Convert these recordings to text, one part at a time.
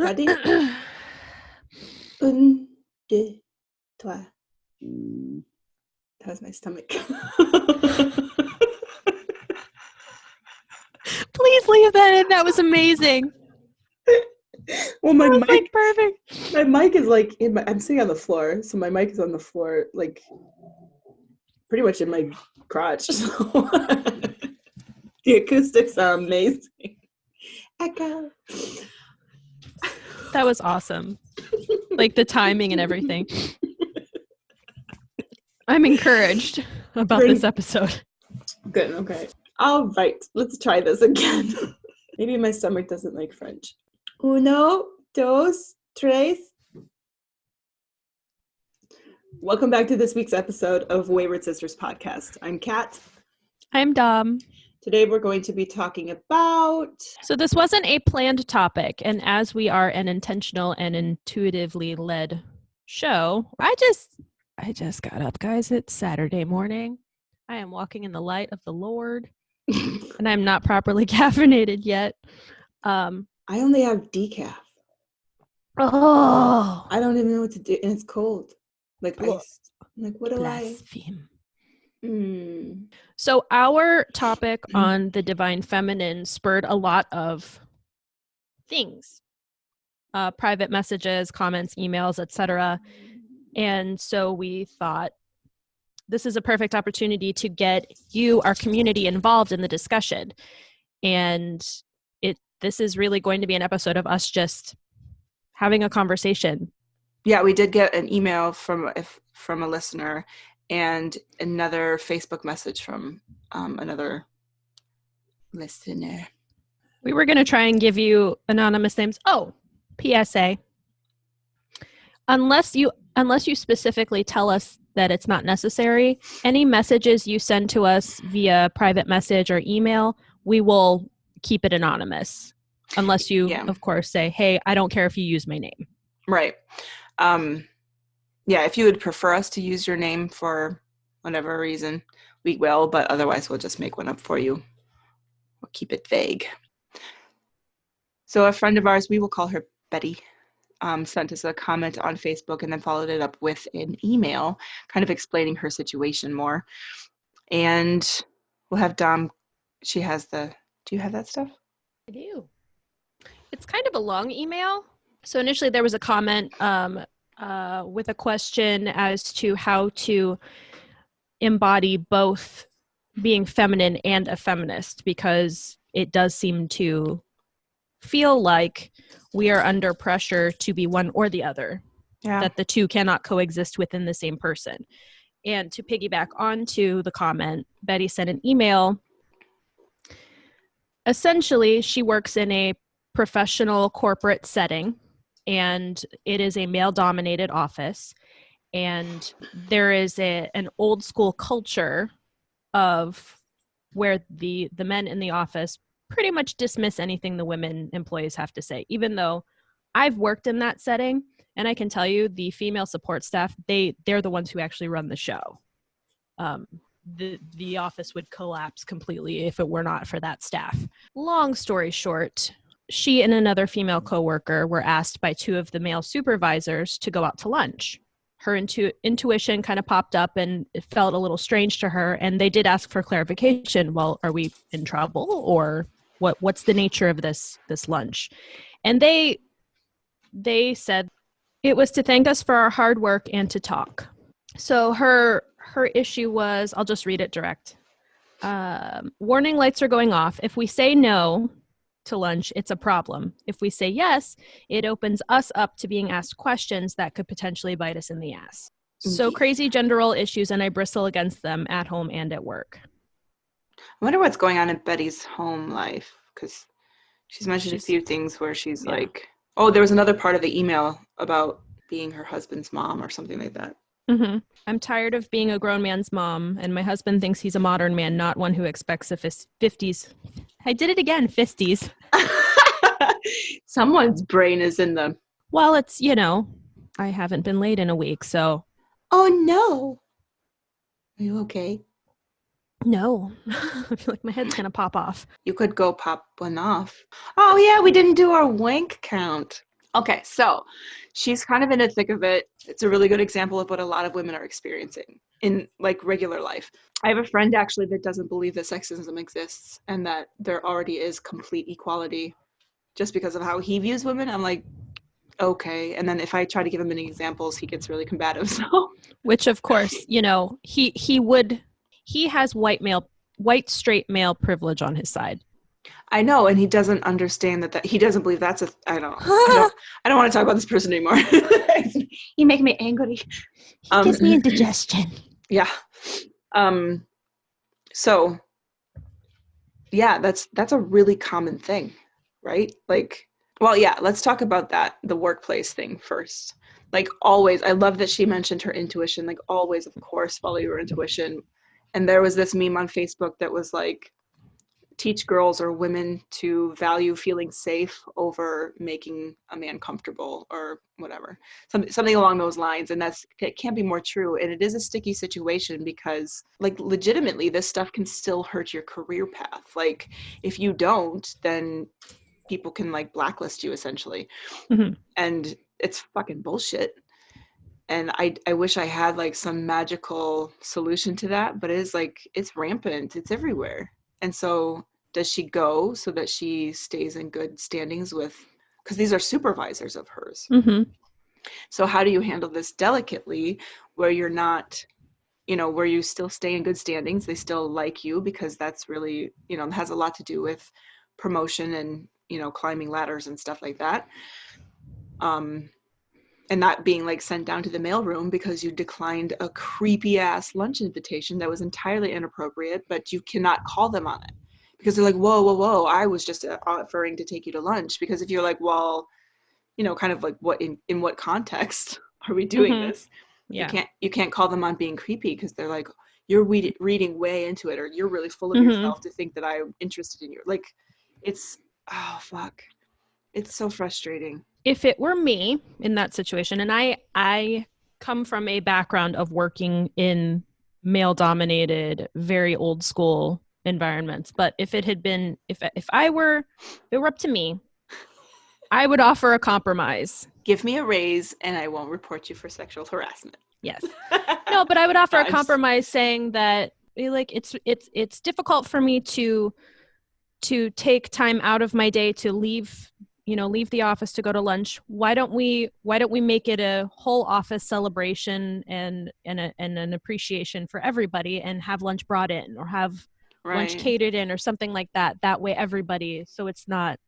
Ready? Un, deux, trois. That was my stomach. Please leave that in. That was amazing. Well, my mic, like perfect. My mic is like I'm sitting on the floor, so my mic is on the floor, like pretty much in my crotch. So the acoustics are amazing. Echo. That was awesome. Like the timing and everything. I'm encouraged about this episode. Good, okay. All right, let's try this again. Maybe my stomach doesn't like French. Uno, dos, tres. Welcome back to this week's episode of Wayward Sisters Podcast. I'm Kat. I'm Dom. Today we're going to be talking about... So this wasn't a planned topic, and as we are an intentional and intuitively led show, I just got up, guys. It's Saturday morning. I am walking in the light of the Lord, and I'm not properly caffeinated yet. I only have decaf. Oh, I don't even know what to do, and it's cold, like iced. Like, what do blaspheme. I? So our topic on the divine feminine spurred a lot of things, private messages, comments, emails, etc. And so we thought this is a perfect opportunity to get you, our community, involved in the discussion. And this is really going to be an episode of us just having a conversation. Yeah, we did get an email from a listener and another Facebook message from another listener. We were going to try and give you anonymous names. Oh, PSA. Unless you specifically tell us that it's not necessary, any messages you send to us via private message or email, we will keep it anonymous. Unless you, of course, say, hey, I don't care if you use my name. Right. Yeah, if you would prefer us to use your name for whatever reason, we will, but otherwise we'll just make one up for you. We'll keep it vague. So a friend of ours, we will call her Betty, sent us a comment on Facebook and then followed it up with an email kind of explaining her situation more. And we'll have Dom, do you have that stuff? I do. It's kind of a long email. So initially there was a comment with a question as to how to embody both being feminine and a feminist, because it does seem to feel like we are under pressure to be one or the other, that the two cannot coexist within the same person. And to piggyback onto the comment, Betty sent an email. Essentially, she works in a professional corporate setting, and it is a male-dominated office. And there is an old school culture of where the men in the office pretty much dismiss anything the women employees have to say, even though I've worked in that setting, and I can tell you the female support staff, they're the ones who actually run the show. The office would collapse completely if it were not for that staff. Long story short, she and another female coworker were asked by two of the male supervisors to go out to lunch. Her intuition kind of popped up and it felt a little strange to her, and they did ask for clarification. Well, are we in trouble, or what's the nature of this lunch? And they said it was to thank us for our hard work and to talk. So her issue was, I'll just read it direct. Warning lights are going off. If we say no to lunch, it's a problem. If we say yes, it opens us up to being asked questions that could potentially bite us in the ass. So crazy gender role issues, and I bristle against them at home and at work. I wonder what's going on in Betty's home life, because she's mentioned a few things where she's like, oh, there was another part of the email about being her husband's mom or something like that. Mm-hmm. I'm tired of being a grown man's mom, and my husband thinks he's a modern man, not one who expects a 50s. I did it again, fisties. Someone's brain is in them. Well, it's, I haven't been laid in a week, so. Oh, no. Are you okay? No. I feel like my head's going to pop off. You could go pop one off. Oh, yeah, we didn't do our wank count. Okay, so she's kind of in the thick of it. It's a really good example of what a lot of women are experiencing in like regular life. I have a friend actually that doesn't believe that sexism exists and that there already is complete equality just because of how he views women. I'm like, okay. And then if I try to give him any examples, he gets really combative. So Which, of course, he has white straight male privilege on his side. I know, and he doesn't understand that he doesn't believe that's a. I don't want to talk about this person anymore. You make me angry. He gives me indigestion. Yeah. So yeah, that's a really common thing, right? Like, well, yeah, let's talk about that, the workplace thing first. Like always, I love that she mentioned her intuition, like always, of course, follow your intuition. And there was this meme on Facebook that was like, teach girls or women to value feeling safe over making a man comfortable or whatever, something along those lines. And it can't be more true. And it is a sticky situation because like legitimately this stuff can still hurt your career path. Like if you don't, then people can like blacklist you essentially. Mm-hmm. And it's fucking bullshit. And I wish I had like some magical solution to that, but it is like it's rampant, it's everywhere. And so does she go so that she stays in good standings with, because these are supervisors of hers. Mm-hmm. So how do you handle this delicately where you're not, where you still stay in good standings, they still like you, because that's really, has a lot to do with promotion and, climbing ladders and stuff like that. And not being like sent down to the mailroom because you declined a creepy ass lunch invitation that was entirely inappropriate, but you cannot call them on it because they're like, whoa, whoa, whoa, I was just offering to take you to lunch. Because if you're like, well, kind of like what in what context are we doing Mm-hmm. this? Yeah. You can't call them on being creepy because they're like, you're reading way into it, or you're really full of Mm-hmm. yourself to think that I'm interested in you. Like, it's, oh fuck, it's so frustrating. If it were me in that situation, and I come from a background of working in male dominated, very old school environments, but if it had been if it were up to me, I would offer a compromise. Give me a raise and I won't report you for sexual harassment. Yes. No, but I would offer a I'm compromise saying that like it's difficult for me to take time out of my day to leave the office to go to lunch. Why don't we make it a whole office celebration and an appreciation for everybody, and have lunch brought in or have lunch right. catered in or something like that. That way everybody, so it's not,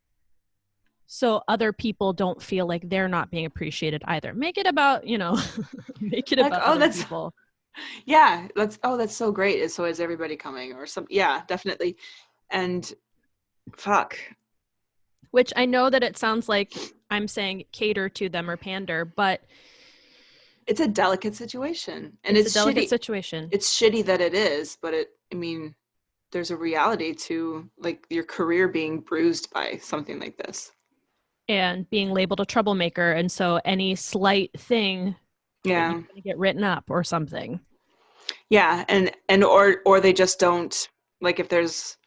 so other people don't feel like they're not being appreciated either. Make it about, make it Like, about oh, other that's, people. yeah, that's so great. So is everybody coming or some, yeah, definitely. And fuck. Which I know that it sounds like I'm saying cater to them or pander, but It's a delicate situation and it's a it's delicate shitty. situation. It's shitty that it is, but I mean, there's a reality to like your career being bruised by something like this. And being labeled a troublemaker, and so any slight thing that you're Yeah. going to get written up or something. Yeah. Or they just don't, like if there's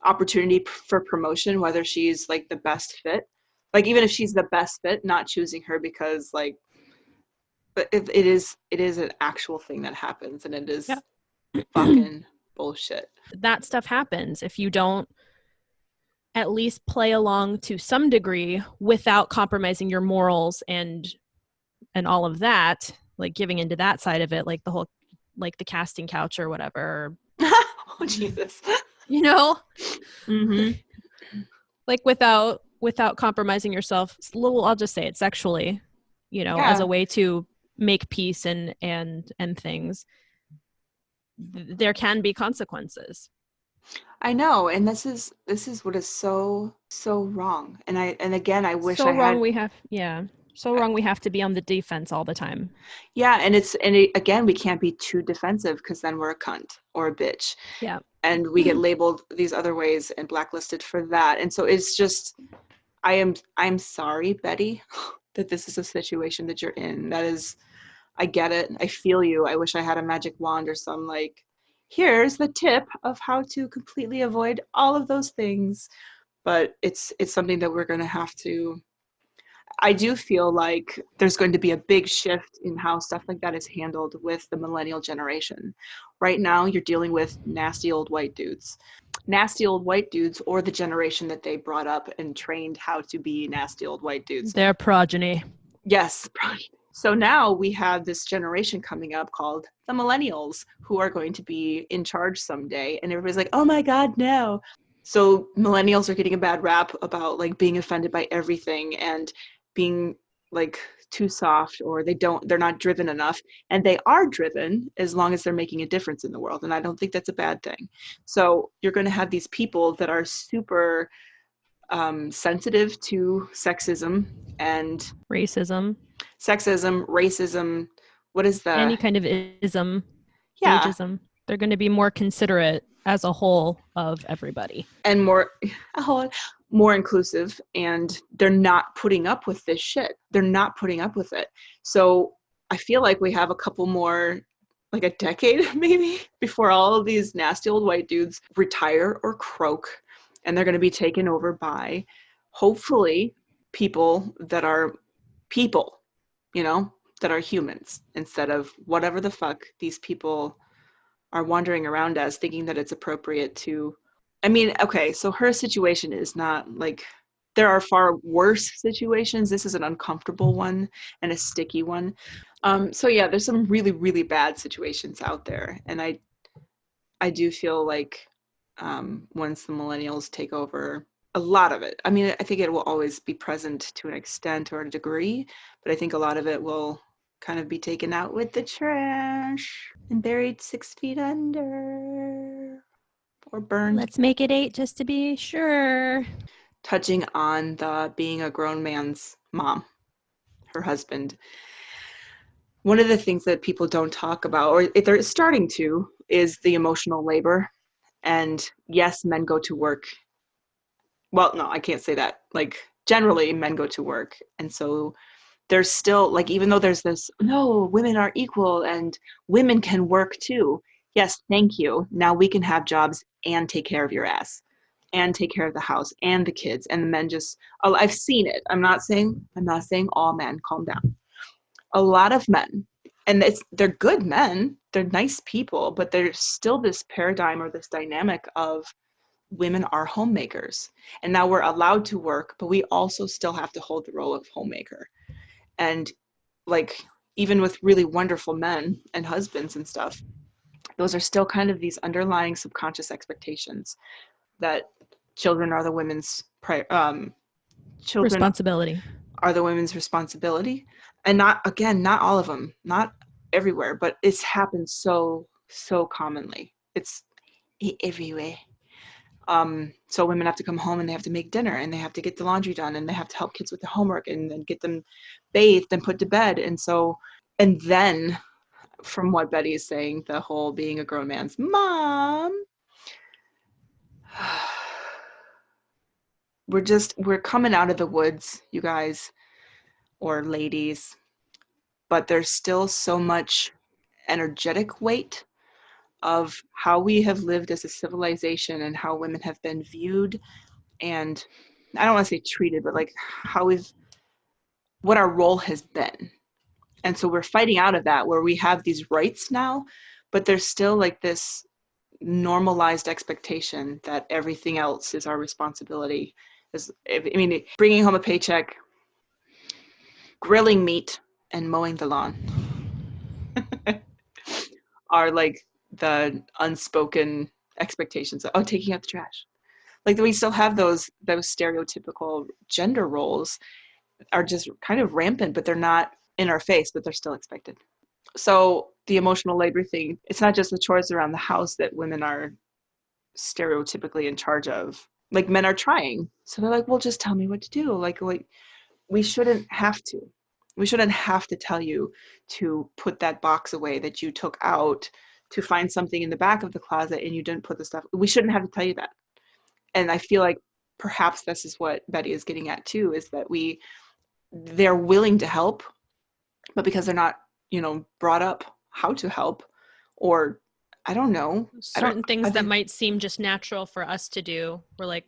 opportunity for promotion, whether she's like the best fit, like even if she's the best fit, not choosing her because like, but it is an actual thing that happens, and it is Yeah. fucking bullshit. That stuff happens if you don't at least play along to some degree without compromising your morals and all of that, like giving into that side of it, like the whole, like the casting couch or whatever. Oh Jesus. Mm-hmm. Like without compromising yourself, I'll just say it, sexually, as Yeah, a way to make peace and things. There can be consequences. I know, and this is what is so wrong. And again, I wish So I wrong had. we have, yeah. So wrong we have to be on the defense all the time. Yeah, again, we can't be too defensive because then we're a cunt or a bitch, Yeah. and we get labeled these other ways and blacklisted for that. And so it's just, I'm sorry, Betty, that this is a situation that you're in. That is, I get it. I feel you. I wish I had a magic wand or some like, here's the tip of how to completely avoid all of those things. But it's something that we're going to have to. I do feel like there's going to be a big shift in how stuff like that is handled with the millennial generation. Right now, you're dealing with nasty old white dudes. Nasty old white dudes, or the generation that they brought up and trained how to be nasty old white dudes. Their progeny. Yes. So now we have this generation coming up called the millennials, who are going to be in charge someday. And everybody's like, oh my God, no. So millennials are getting a bad rap about like being offended by everything and being like too soft, or they're not driven enough. And they are driven as long as they're making a difference in the world. And I don't think that's a bad thing. So you're going to have these people that are super sensitive to sexism and Racism. racism. What is Any kind of ism, yeah, ageism. They're going to be more considerate as a whole of everybody. and more inclusive, and they're not putting up with this shit. They're not putting up with it. So I feel like we have a couple more, like a decade maybe, before all of these nasty old white dudes retire or croak, and they're going to be taken over by hopefully people that are people, you know, that are humans, instead of whatever the fuck these people are wandering around as, thinking that it's appropriate to. I mean, okay, so her situation is not like, there are far worse situations. This is an uncomfortable one and a sticky one. So yeah, there's some really, really bad situations out there. And I do feel like once the millennials take over a lot of it, I mean, I think it will always be present to an extent or a degree, but I think a lot of it will kind of be taken out with the trash and buried 6 feet under or burned. Let's make it 8 just to be sure. Touching on the being a grown man's mom, her husband. One of the things that people don't talk about, or if they're starting to, is the emotional labor. And yes, men go to work. Well, no, I can't say that. Like, generally, men go to work. And so there's still, like, even though there's this, no, women are equal and women can work too. Yes, thank you. Now we can have jobs and take care of your ass and take care of the house and the kids. And the men just, oh, I've seen it. I'm not saying all men, calm down. A lot of men, and they're good men, they're nice people, but there's still this paradigm or this dynamic of women are homemakers. And now we're allowed to work, but we also still have to hold the role of homemaker. And like, even with really wonderful men and husbands and stuff, those are still kind of these underlying subconscious expectations that children are the women's Responsibility. are the women's responsibility. And not, again, not all of them, not everywhere, but it's happened so commonly. It's everywhere. So women have to come home and they have to make dinner and they have to get the laundry done and they have to help kids with the homework and then get them bathed and put to bed. And then from what Betty is saying, the whole being a grown man's mom, we're coming out of the woods, you guys, or ladies, but there's still so much energetic weight of how we have lived as a civilization and how women have been viewed, and I don't want to say treated, but like what our role has been. And so we're fighting out of that, where we have these rights now, but there's still like this normalized expectation that everything else is our responsibility. Bringing home a paycheck, grilling meat, and mowing the lawn are like the unspoken expectations. Oh, taking out the trash. Like, we still have those stereotypical gender roles are just kind of rampant, but they're not in our face, but they're still expected. So the emotional labor thing, it's not just the chores around the house that women are stereotypically in charge of. Like, men are trying. So they're like, well, just tell me what to do. Like we shouldn't have to. We shouldn't have to tell you to put that box away that you took out, to find something in the back of the closet and you didn't put the stuff. We shouldn't have to tell you that. And I feel like perhaps this is what Betty is getting at too, is that they're willing to help, but because they're not, brought up how to help, or I don't know. Certain things that might seem just natural for us to do, we're like,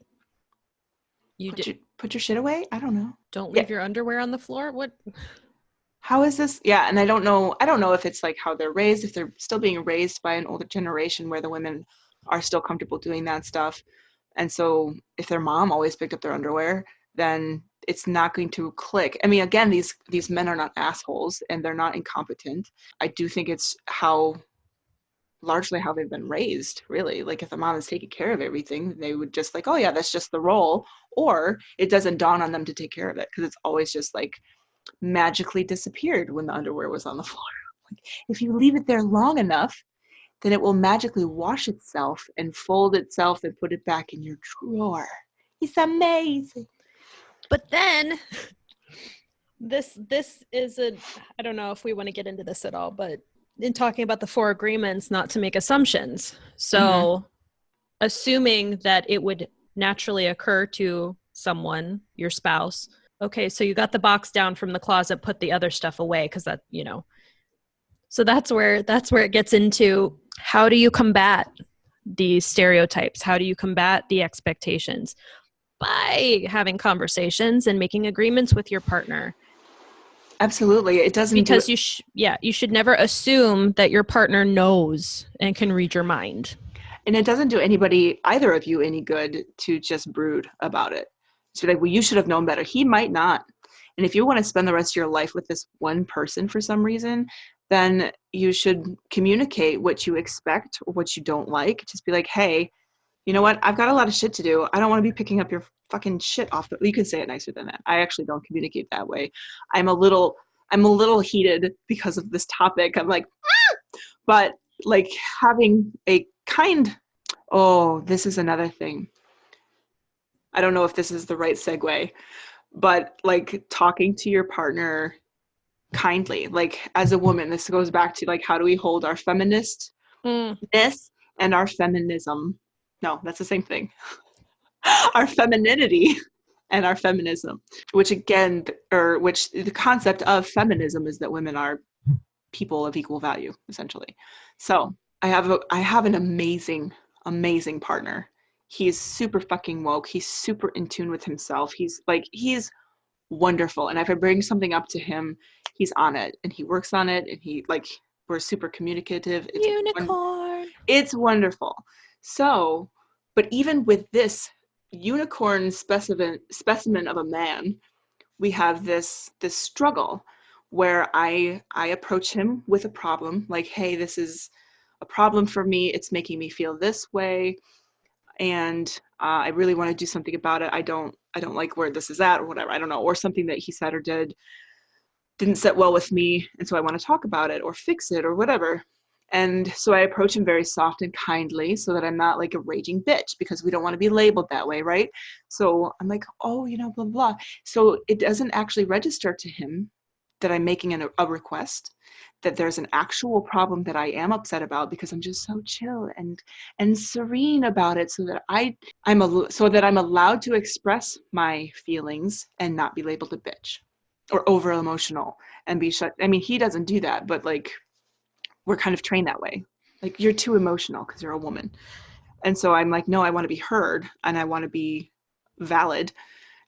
Put your shit away? I don't know. Don't Yeah. leave your underwear on the floor. What? How is this? Yeah, and I don't know if it's like how they're raised, if they're still being raised by an older generation where the women are still comfortable doing that stuff. And so if their mom always picked up their underwear, then it's not going to click. I mean, again, these men are not assholes and they're not incompetent. I do think it's largely how they've been raised, really. Like if the mom is taking care of everything, they would just like, oh yeah, that's just the role. Or it doesn't dawn on them to take care of it because it's always just like magically disappeared when the underwear was on the floor. Like if you leave it there long enough, then it will magically wash itself and fold itself and put it back in your drawer. It's amazing. But then this is I don't know if we want to get into this at all, but in talking about the 4 agreements not to make assumptions. So assuming that it would naturally occur to someone, your spouse, okay, so you got the box down from the closet, put the other stuff away because that, so that's where it gets into how do you combat these stereotypes? How do you combat the expectations? By having conversations and making agreements with your partner. Absolutely. It doesn't because you should never assume that your partner knows and can read your mind. And it doesn't do anybody, either of you, any good to just brood about it. To be like, well, you should have known better. He might not. And if you want to spend the rest of your life with this one person for some reason, then you should communicate what you expect or what you don't like. Just be like, hey, you know what? I've got a lot of shit to do. I don't want to be picking up your fucking shit off. You can say it nicer than that. I actually don't communicate that way. I'm a little heated because of this topic. I'm like, but like having a kind, oh, this is another thing. I don't know if this is the right segue, but like talking to your partner kindly, like as a woman, this goes back to like, how do we hold our feministness and our feminism? No, that's the same thing. Our femininity and our feminism, which again, which the concept of feminism is that women are people of equal value, essentially. So I have an amazing partner. He's super fucking woke. He's super in tune with himself. He's wonderful. And if I bring something up to him, he's on it and he works on it and we're super communicative. Unicorn. It's wonderful. So, but even with this unicorn specimen of a man, we have this struggle where I approach him with a problem, like, hey, this is a problem for me. It's making me feel this way, and I really want to do something about it. I don't like where this is at, or whatever. I don't know, or something that he said or didn't sit well with me, and so I want to talk about it or fix it or whatever. And so I approach him very soft and kindly so that I'm not like a raging bitch, because we don't want to be labeled that way, right? So I'm like, oh, blah, blah. So it doesn't actually register to him that I'm making a request, that there's an actual problem that I am upset about, because I'm just so chill and serene about it, so that I'm allowed to express my feelings and not be labeled a bitch or over emotional and be shut. I mean, he doesn't do that, but like, we're kind of trained that way. Like, you're too emotional because you're a woman. And so I'm like, no, I want to be heard and I want to be valid.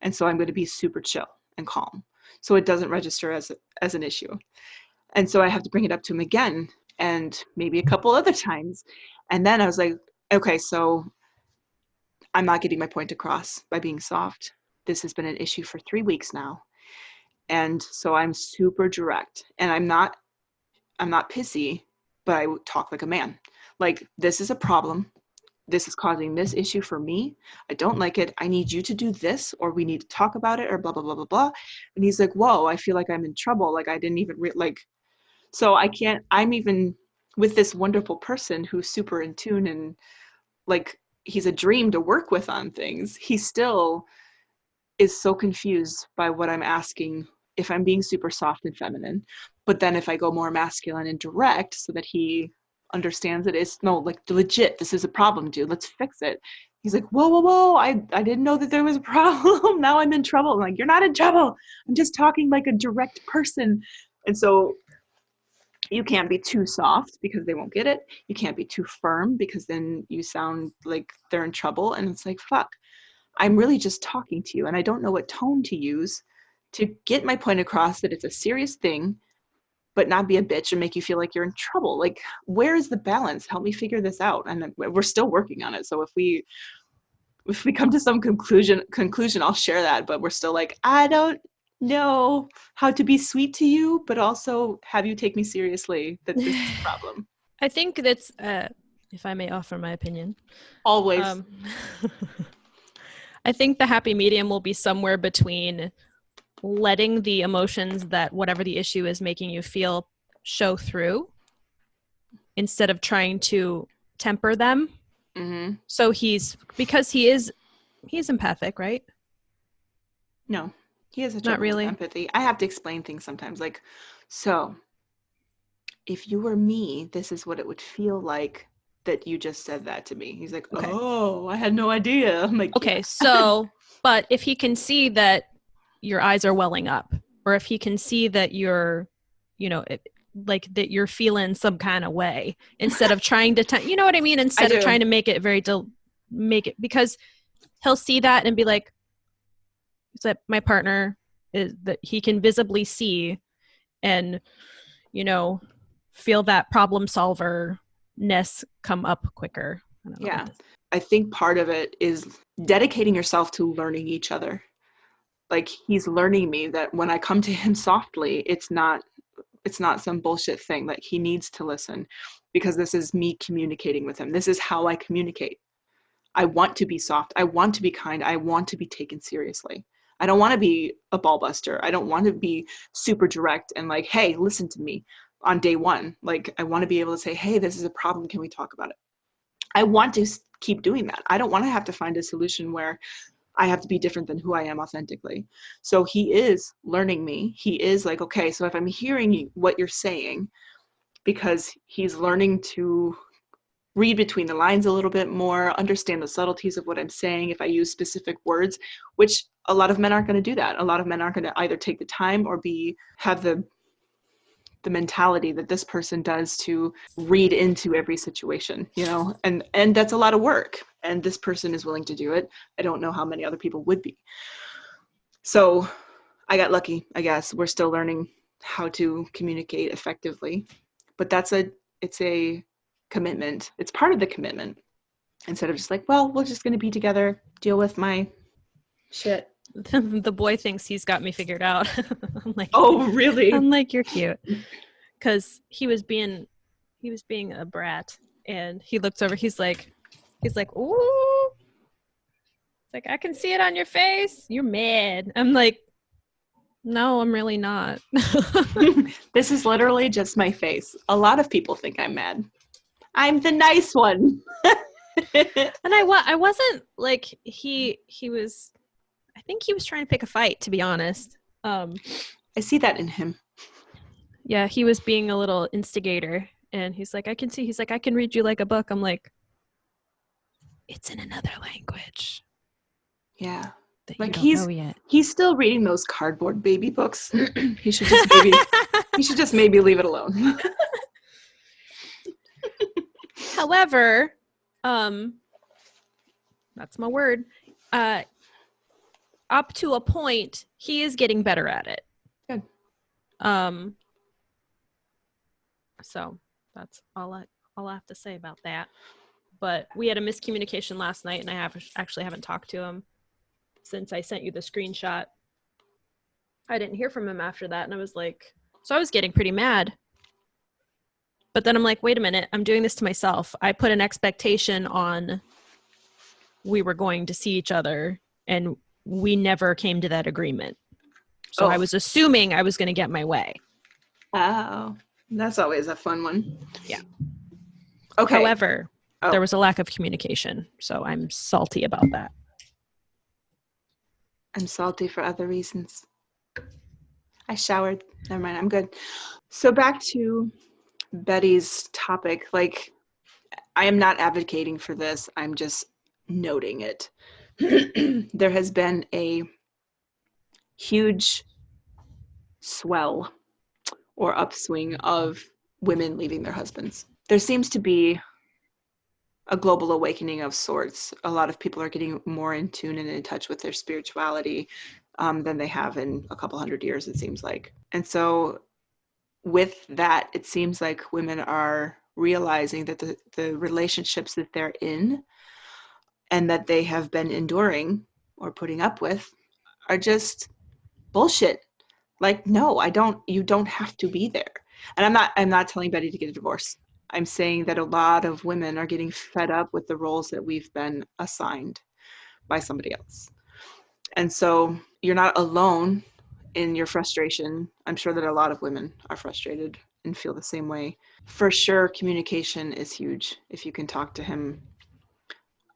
And so I'm going to be super chill and calm, so it doesn't register as an issue. And so I have to bring it up to him again, and maybe a couple other times. And then I was like, okay, so I'm not getting my point across by being soft. This has been an issue for 3 weeks now. And so I'm super direct, and I'm not pissy, but I talk like a man. Like, this is a problem. This is causing this issue for me. I don't like it. I need you to do this, or we need to talk about it, or blah, blah, blah, blah, blah. And he's like, whoa, I feel like I'm in trouble. Like, I didn't even so I'm even with this wonderful person who's super in tune, and like, he's a dream to work with on things. He still is so confused by what I'm asking, if I'm being super soft and feminine. But then if I go more masculine and direct so that he understands it, it's no, like, legit, this is a problem, dude, let's fix it. He's like, whoa, I didn't know that there was a problem. Now I'm in trouble. I'm like, you're not in trouble. I'm just talking like a direct person. And so you can't be too soft because they won't get it. You can't be too firm because then you sound like they're in trouble. And it's like, fuck. I'm really just talking to you, and I don't know what tone to use to get my point across that it's a serious thing, but not be a bitch and make you feel like you're in trouble. Like, where is the balance? Help me figure this out. And we're still working on it. So if we come to some conclusion, I'll share that. But we're still like, I don't know how to be sweet to you, but also have you take me seriously that this is a problem. I think that's, if I may offer my opinion. Always. I think the happy medium will be somewhere between letting the emotions that whatever the issue is making you feel show through instead of trying to temper them. Mm-hmm. So he's empathic, right? No, he has a Not trouble with really. empathy. I have to explain things sometimes. Like, so if you were me, this is what it would feel like that you just said that to me. He's like, Okay. oh, I had no idea. I'm like, okay, yeah. so, but if he can see that your eyes are welling up, or if he can see that you're, like that you're feeling some kind of way, instead of trying to, you know what I mean? Instead of trying to make it make it, because he'll see that and be like, that my partner is, that he can visibly see and, feel that problem solver-ness come up quicker. I don't know. Yeah. I think part of it is dedicating yourself to learning each other. Like, he's learning me that when I come to him softly, it's not some bullshit thing. Like, he needs to listen because this is me communicating with him. This is how I communicate. I want to be soft. I want to be kind. I want to be taken seriously. I don't want to be a ball buster. I don't want to be super direct and like, hey, listen to me on day one. Like, I want to be able to say, hey, this is a problem. Can we talk about it? I want to keep doing that. I don't want to have to find a solution where I have to be different than who I am authentically. So he is learning me. He is like, okay, so if I'm hearing what you're saying, because he's learning to read between the lines a little bit more, understand the subtleties of what I'm saying if I use specific words, which a lot of men aren't going to do that. A lot of men aren't going to either take the time or have the mentality that this person does to read into every situation, and that's a lot of work, and this person is willing to do it. I don't know how many other people would be. So I got lucky, I guess. We're still learning how to communicate effectively, but it's a commitment. It's part of the commitment, instead of just like, well, we're just going to be together, deal with my shit. The boy thinks he's got me figured out. I'm like, oh, really? I'm like, you're cute. Because he was being a brat, and he looks over. He's like, ooh. It's like, I can see it on your face. You're mad. I'm like, no, I'm really not. This is literally just my face. A lot of people think I'm mad. I'm the nice one. And I wasn't like, he was, I think he was trying to pick a fight, to be honest. I see that in him. Yeah, he was being a little instigator, and he's like, I can read you like a book. I'm like, it's in another language. Yeah. That like, you don't know yet. He's still reading those cardboard baby books. he should just maybe leave it alone. However, that's my word. Up to a point, he is getting better at it. Good. So that's all I have to say about that. But we had a miscommunication last night, and I haven't talked to him since I sent you the screenshot. I didn't hear from him after that, and I was like, so I was getting pretty mad. But then I'm like, wait a minute, I'm doing this to myself. I put an expectation on we were going to see each other, and we never came to that agreement. So I was assuming I was going to get my way. Oh, that's always a fun one. Yeah. Okay. However, there was a lack of communication, so I'm salty about that. I'm salty for other reasons. I showered. Never mind, I'm good. So back to Betty's topic. Like, I am not advocating for this. I'm just noting it. There has been a huge swell or upswing of women leaving their husbands. There seems to be a global awakening of sorts. A lot of people are getting more in tune and in touch with their spirituality than they have in a couple hundred years, it seems like. And so with that, it seems like women are realizing that the relationships that they're in and that they have been enduring or putting up with are just bullshit. Like, no, you don't have to be there. And I'm not telling Betty to get a divorce. I'm saying that a lot of women are getting fed up with the roles that we've been assigned by somebody else. And so you're not alone in your frustration. I'm sure that a lot of women are frustrated and feel the same way. For sure, communication is huge. If you can talk to him,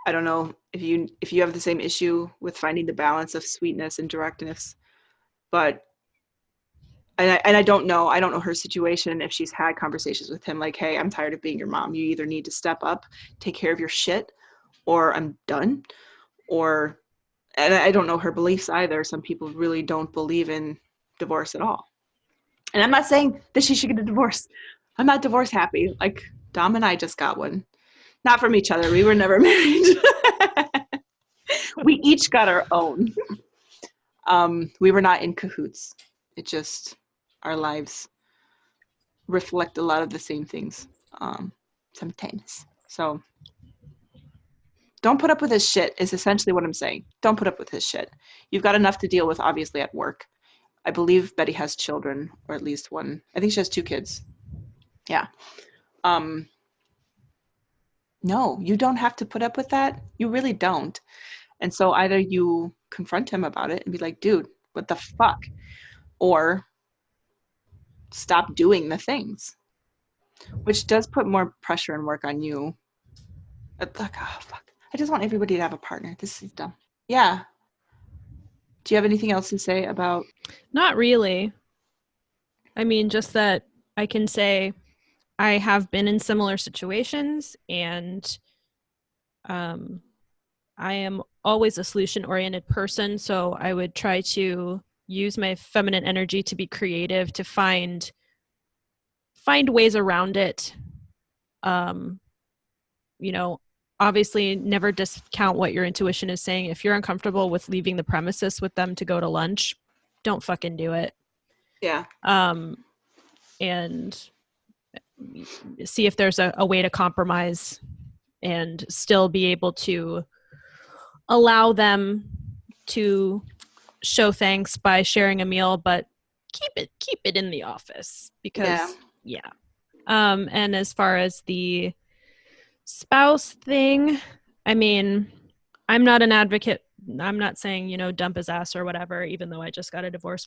I don't know if you have the same issue with finding the balance of sweetness and directness, but I don't know. I don't know her situation. If she's had conversations with him like, hey, I'm tired of being your mom. You either need to step up, take care of your shit, or I'm done. Or, and I don't know her beliefs either. Some people really don't believe in divorce at all. And I'm not saying that she should get a divorce. I'm not divorce happy. Like, Dom and I just got one. Not from each other. We were never married. We each got our own. We were not in cahoots. It just, our lives reflect a lot of the same things sometimes. So don't put up with his shit is essentially what I'm saying. Don't put up with his shit. You've got enough to deal with, obviously, at work. I believe Betty has children, or at least one. I think she has 2 kids. Yeah. No, you don't have to put up with that. You really don't. And so either you confront him about it and be like, dude, what the fuck? Or stop doing the things, which does put more pressure and work on you. Like, oh, fuck. I just want everybody to have a partner. This is dumb. Yeah. Do you have anything else to say about? Not really. I mean, just that I can say I have been in similar situations, and I am always a solution-oriented person, so I would try to use my feminine energy to be creative, to find ways around it. Um, you know, obviously never discount what your intuition is saying. If you're uncomfortable with leaving the premises with them to go to lunch, don't fucking do it. Yeah. And see if there's a way to compromise and still be able to allow them to show thanks by sharing a meal, but keep it in the office, because yeah. And as far as the spouse thing, I mean, I'm not an advocate. I'm not saying, dump his ass or whatever, even though I just got a divorce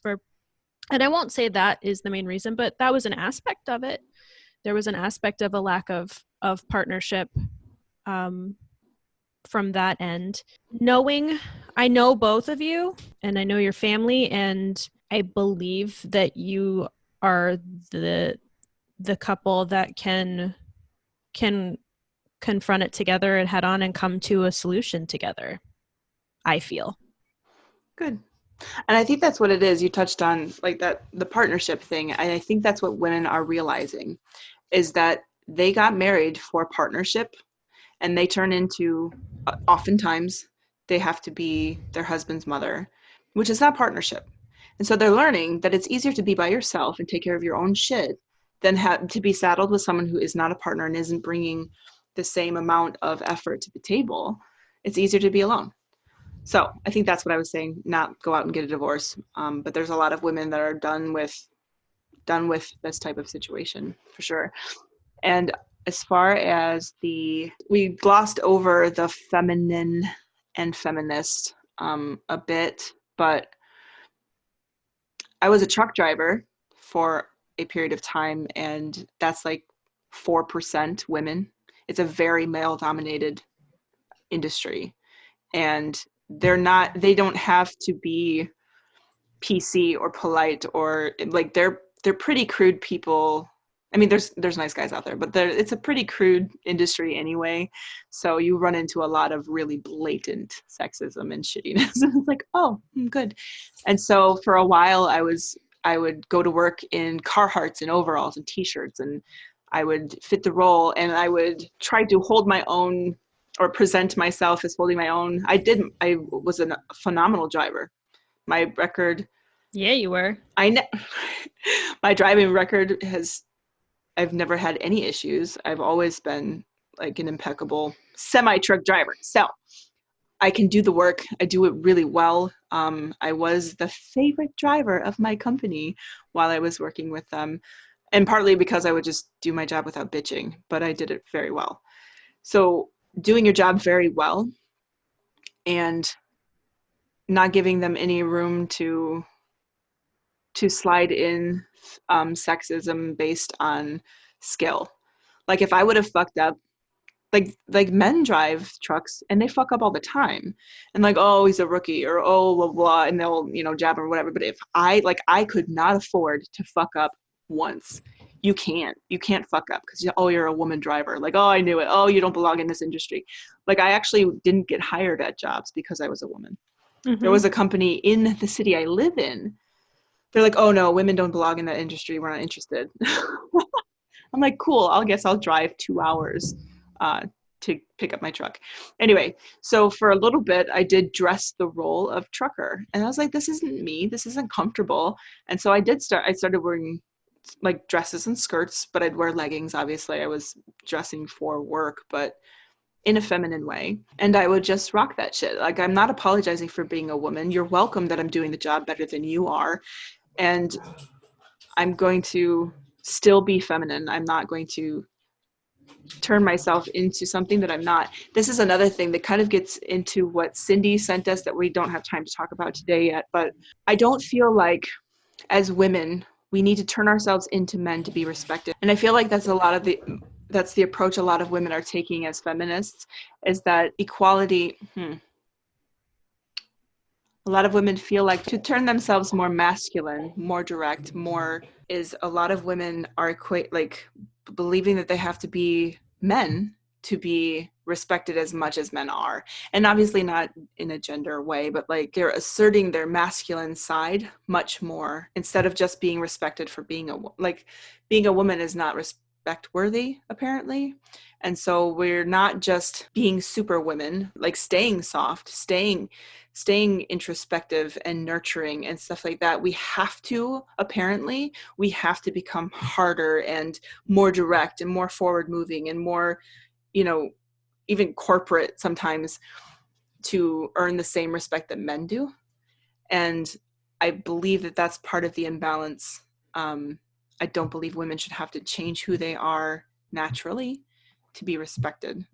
and I won't say that is the main reason, but that was an aspect of it. There was an aspect of a lack of partnership from that end. I know both of you and I know your family, and I believe that you are the couple that can confront it together and head on and come to a solution together, I feel. Good. And I think that's what it is. You touched on like that, the partnership thing. And I think that's what women are realizing is that they got married for partnership, and they turn into, oftentimes they have to be their husband's mother, which is not partnership. And so they're learning that it's easier to be by yourself and take care of your own shit than to be saddled with someone who is not a partner and isn't bringing the same amount of effort to the table. It's easier to be alone. So I think that's what I was saying, not go out and get a divorce. But there's a lot of women that are done with this type of situation for sure. And as far as we glossed over the feminine and feminist a bit, but I was a truck driver for a period of time, and that's like 4% women. It's a very male dominated industry, and they don't have to be PC or polite, or like they're pretty crude people. I mean, there's nice guys out there, but it's a pretty crude industry anyway. So you run into a lot of really blatant sexism and shittiness. And it's like, oh, good. And so for a while, I would go to work in Carhartts and overalls and T-shirts, and I would fit the role, and I would try to hold my own or present myself as holding my own. I was a phenomenal driver. My record. Yeah, you were. My driving record I've never had any issues. I've always been like an impeccable semi-truck driver. So I can do the work. I do it really well. I was the favorite driver of my company while I was working with them. And partly because I would just do my job without bitching, but I did it very well. So doing your job very well and not giving them any room to slide in sexism based on skill. Like if I would have fucked up, like men drive trucks and they fuck up all the time, and like, oh, he's a rookie, or oh, blah blah, and they'll jab or whatever. But if I could not afford to fuck up once. You can't fuck up because you're a woman driver. Like, oh, I knew it. Oh, you don't belong in this industry. Like, I actually didn't get hired at jobs because I was a woman. Mm-hmm. There was a company in the city I live in. They're like, oh no, women don't belong in that industry. We're not interested. I'm like, cool. I guess I'll drive 2 hours to pick up my truck. Anyway, so for a little bit, I did dress the role of trucker. And I was like, this isn't me. This isn't comfortable. And so I started wearing like dresses and skirts, but I'd wear leggings. Obviously, I was dressing for work, but in a feminine way. And I would just rock that shit. Like, I'm not apologizing for being a woman. You're welcome that I'm doing the job better than you are. And I'm going to still be feminine. I'm not going to turn myself into something that I'm not. This is another thing that kind of gets into what Cindy sent us that we don't have time to talk about today yet. But I don't feel like as women, we need to turn ourselves into men to be respected. And I feel like that's the approach a lot of women are taking as feminists, is that equality. A lot of women feel like to turn themselves more masculine, more direct, a lot of women are believing that they have to be men to be respected as much as men are. And obviously not in a gender way, but like they're asserting their masculine side much more instead of just being respected for being being a woman is not respect worthy, apparently. And so we're not just being super women, like staying soft, staying introspective and nurturing and stuff like that. We have to become harder and more direct and more forward moving and more, even corporate sometimes, to earn the same respect that men do. And I believe that that's part of the imbalance. I don't believe women should have to change who they are naturally to be respected.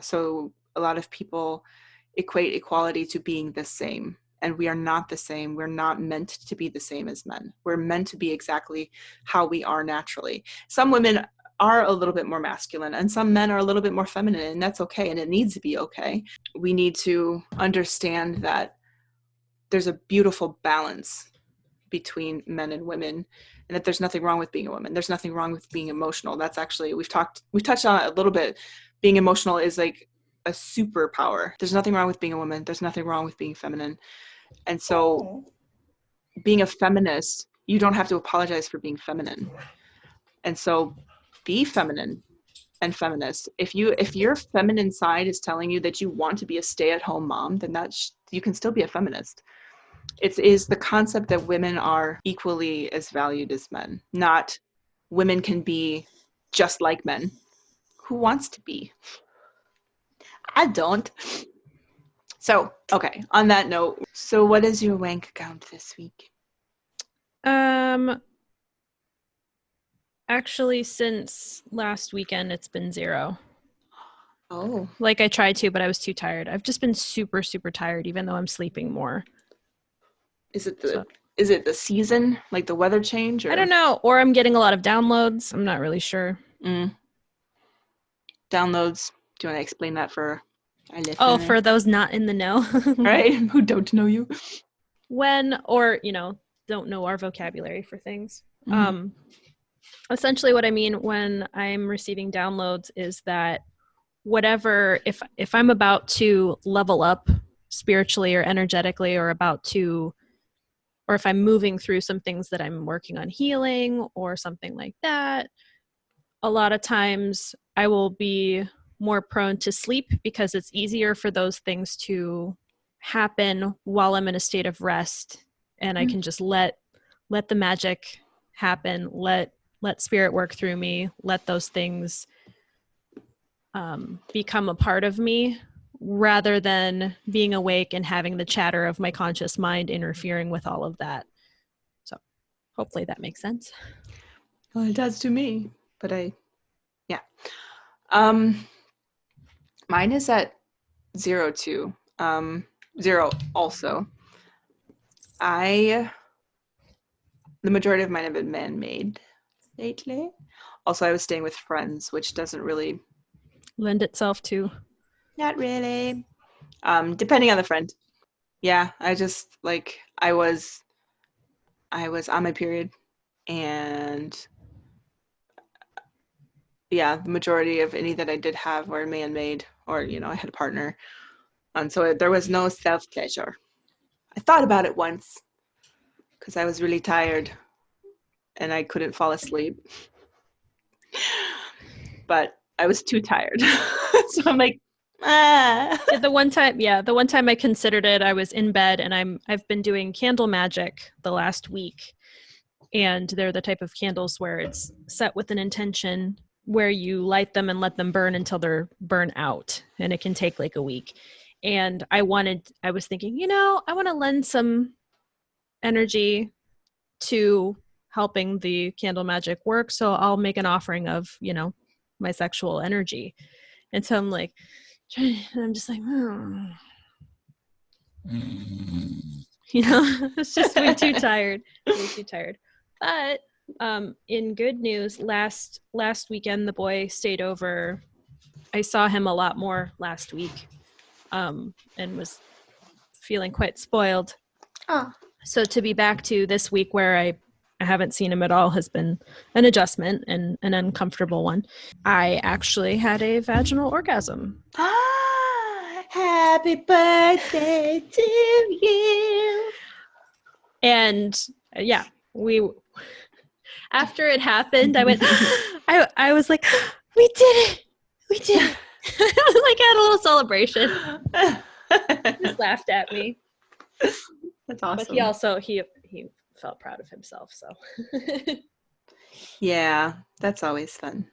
So a lot of people equate equality to being the same, and we are not the same. We're not meant to be the same as men. We're meant to be exactly how we are naturally. Some women are a little bit more masculine and some men are a little bit more feminine, and that's okay, and it needs to be okay. We need to understand that there's a beautiful balance between men and women, and that there's nothing wrong with being a woman. There's nothing wrong with being emotional. That's actually, we've touched on it a little bit. Being emotional is like a superpower. There's nothing wrong with being a woman. There's nothing wrong with being feminine. And so being a feminist, you don't have to apologize for being feminine. And so be feminine and feminist. If your feminine side is telling you that you want to be a stay-at-home mom, then you can still be a feminist. It is the concept that women are equally as valued as men, not women can be just like men. Who wants to be? I don't. So, okay, on that note, so what is your wank count this week? Actually, since last weekend, it's been 0. Oh. Like, I tried to, but I was too tired. I've just been super, super tired, even though I'm sleeping more. Is it the season, like the weather change? Or? I don't know. Or I'm getting a lot of downloads. I'm not really sure. Downloads. Do you want to explain that for our listeners? Oh, for those not in the know. Right? Who don't know you. Don't know our vocabulary for things. Essentially what I mean when I'm receiving downloads is that whatever, if I'm about to level up spiritually or energetically, or if I'm moving through some things that I'm working on healing or something like that, a lot of times I will be more prone to sleep because it's easier for those things to happen while I'm in a state of rest, and I can just let the magic happen, let spirit work through me, let those things become a part of me, rather than being awake and having the chatter of my conscious mind interfering with all of that. So hopefully that makes sense. Well, it does to me, but yeah. Mine is at 0 too. 0 also. The majority of mine have been man-made lately. Also, I was staying with friends, which doesn't really lend itself to. Not really. Depending on the friend. Yeah, I just like I was on my period, and yeah, the majority of any that I did have were man-made, or I had a partner, and so there was no self-pleasure. I thought about it once because I was really tired and I couldn't fall asleep, but I was too tired, so I'm like, ah. Yeah, the one time I considered it, I was in bed, and I've been doing candle magic the last week, and they're the type of candles where it's set with an intention where you light them and let them burn until they're burnt out, and it can take like a week. And I was thinking, I want to lend some energy to helping the candle magic work, so I'll make an offering of, my sexual energy. And so I'm like, I'm just like, it's just way too tired. But in good news, last weekend the boy stayed over. I saw him a lot more last week, and was feeling quite spoiled. Oh. So to be back to this week where I haven't seen him at all has been an adjustment, and an uncomfortable one. I actually had a vaginal orgasm. Happy birthday to you. And yeah, after it happened, I went, I was like, we did it. I was like, I had a little celebration. He just laughed at me. That's awesome. But he also, he felt proud of himself, so. Yeah, that's always fun.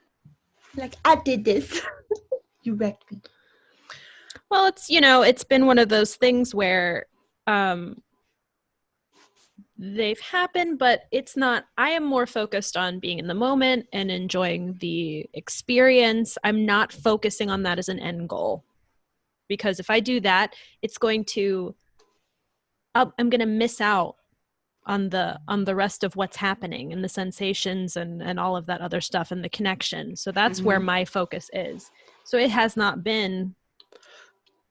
Like, I did this. You wrecked me. Well, it's been one of those things where they've happened, but it's not. I am more focused on being in the moment and enjoying the experience. I'm not focusing on that as an end goal, because if I do that, I'm going to miss out on the rest of what's happening and the sensations and all of that other stuff and the connection. So that's where my focus is. So it has not been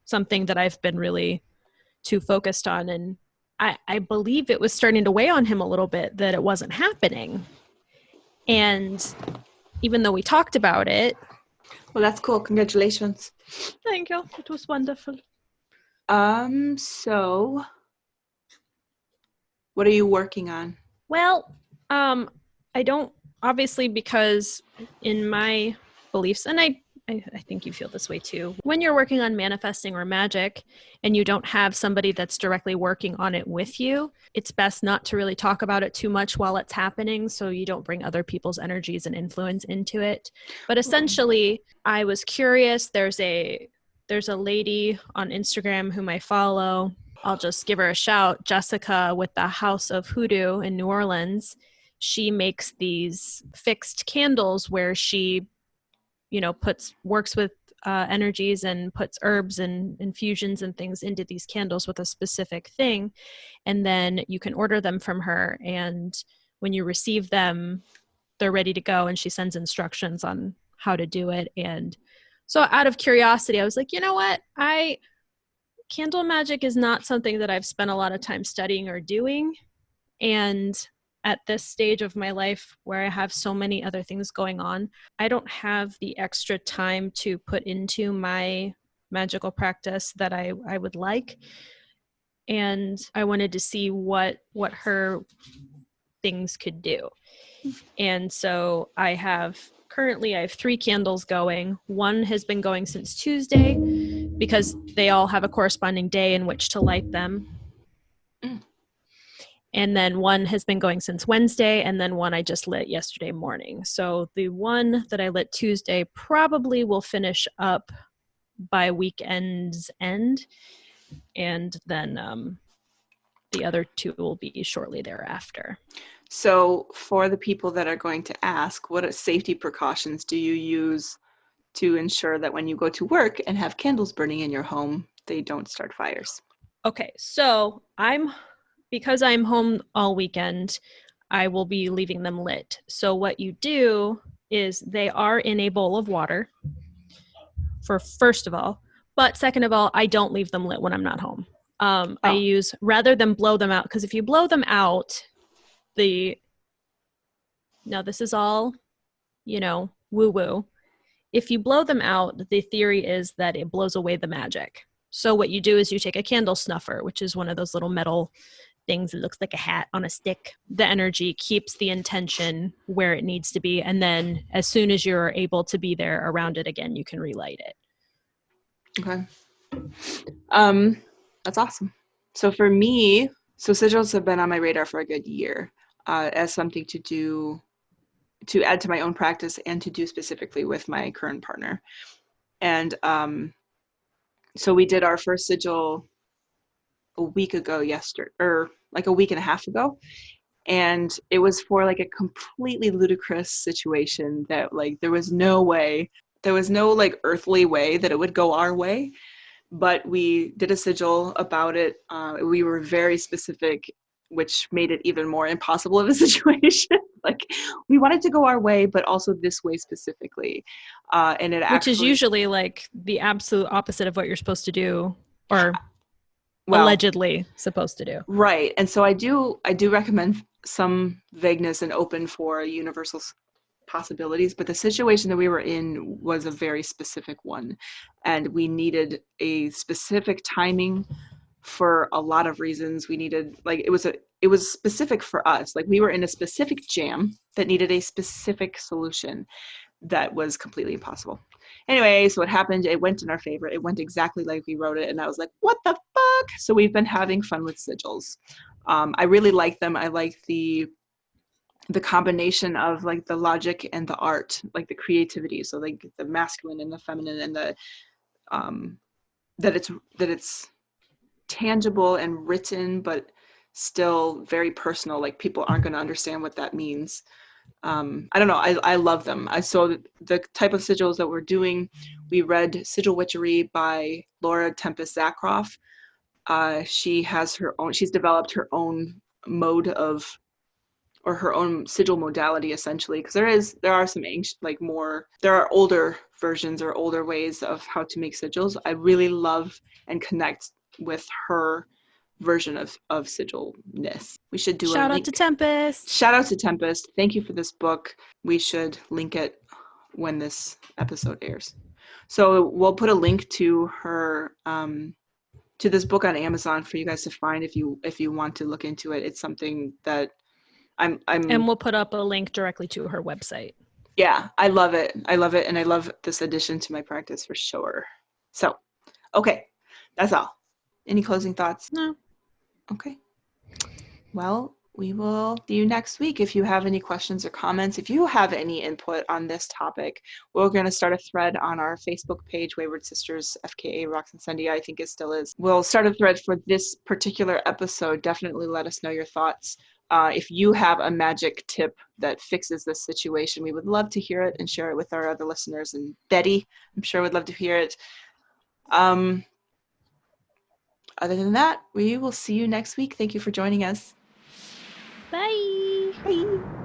something that I've been really too focused on. And I believe it was starting to weigh on him a little bit that it wasn't happening. And even though we talked about it. Well, that's cool. Congratulations. Thank you. It was wonderful. So what are you working on? Well, I don't, obviously, because in my beliefs, and I think you feel this way too, when you're working on manifesting or magic and you don't have somebody that's directly working on it with you, it's best not to really talk about it too much while it's happening, so you don't bring other people's energies and influence into it. But essentially, I was curious. There's a lady on Instagram whom I follow. I'll just give her a shout, Jessica with the House of Hoodoo in New Orleans. She makes these fixed candles where she, works with energies and puts herbs and infusions and things into these candles with a specific thing. And then you can order them from her. And when you receive them, they're ready to go. And she sends instructions on how to do it. And so out of curiosity, I was like, you know what? Candle magic is not something that I've spent a lot of time studying or doing. And at this stage of my life where I have so many other things going on, I don't have the extra time to put into my magical practice that I would like. And I wanted to see what her things could do. And so I have Currently, I have 3 candles going. One has been going since Tuesday because they all have a corresponding day in which to light them. Mm. And then one has been going since Wednesday, and then one I just lit yesterday morning. So the one that I lit Tuesday probably will finish up by weekend's end, and then the other 2 will be shortly thereafter. So for the people that are going to ask, what safety precautions do you use to ensure that when you go to work and have candles burning in your home, they don't start fires? Okay, so because I'm home all weekend, I will be leaving them lit. So what you do is they are in a bowl of water for first of all, but second of all, I don't leave them lit when I'm not home. I Oh, use rather than blow them out, because if you blow them out, now this is all, woo woo. If you blow them out, the theory is that it blows away the magic. So what you do is you take a candle snuffer, which is one of those little metal things that looks like a hat on a stick. The energy keeps the intention where it needs to be, and then as soon as you're able to be there around it again, you can relight it. okay. That's awesome. So for me, so sigils have been on my radar for a good year, as something to do to add to my own practice and to do specifically with my current partner. And so we did our first sigil a week ago yesterday, or like a week and a half ago. And it was for like a completely ludicrous situation that like there was no like earthly way that it would go our way. But we did a sigil about it. We were very specific, which made it even more impossible of a situation. Like we wanted to go our way, but also this way specifically. And it Which is actually, usually like the absolute opposite of what you're supposed to do, or well, allegedly supposed to do. right. And so I do recommend some vagueness and open for universal possibilities, but the situation that we were in was a very specific one, and we needed a specific timing for a lot of reasons. We needed like it was specific for us. Like we were in a specific jam that needed a specific solution that was completely impossible. Anyway, so what happened, it went in our favor. It went exactly like we wrote it, and I was like, what the fuck? So we've been having fun with sigils. I really like them. I like the combination of like the logic and the art, like the creativity. So like the masculine and the feminine, and the um that it's tangible and written, but still very personal. Like people aren't going to understand what that means. I don't know. I love them. I saw the type of sigils that we're doing. We read Sigil Witchery by Laura Tempest Zakroff. She has her own. She's developed her own mode of, or her own sigil modality essentially, because there are some ancient, like more, there are older versions or older ways of how to make sigils. I really love and connect with her version of sigilness. We should do a Shout out to link. Tempest. Shout out to Tempest. Thank you for this book. We should link it when this episode airs. So we'll put a link to her to this book on Amazon for you guys to find if you want to look into it. It's something that And I'm we'll put up a link directly to her website. yeah, I love it. I love it, and I love this addition to my practice for sure. So, okay, that's all. Any closing thoughts? No. Okay. Well, we will see you next week. If you have any questions or comments, if you have any input on this topic, we're going to start a thread on our Facebook page, Wayward Sisters, FKA Rocks and Sendia, I think it still is. We'll start a thread for this particular episode. Definitely let us know your thoughts. If you have a magic tip that fixes this situation, we would love to hear it and share it with our other listeners. And Betty, I'm sure would love to hear it. Other than that, we will see you next week. Thank you for joining us. Bye. Bye.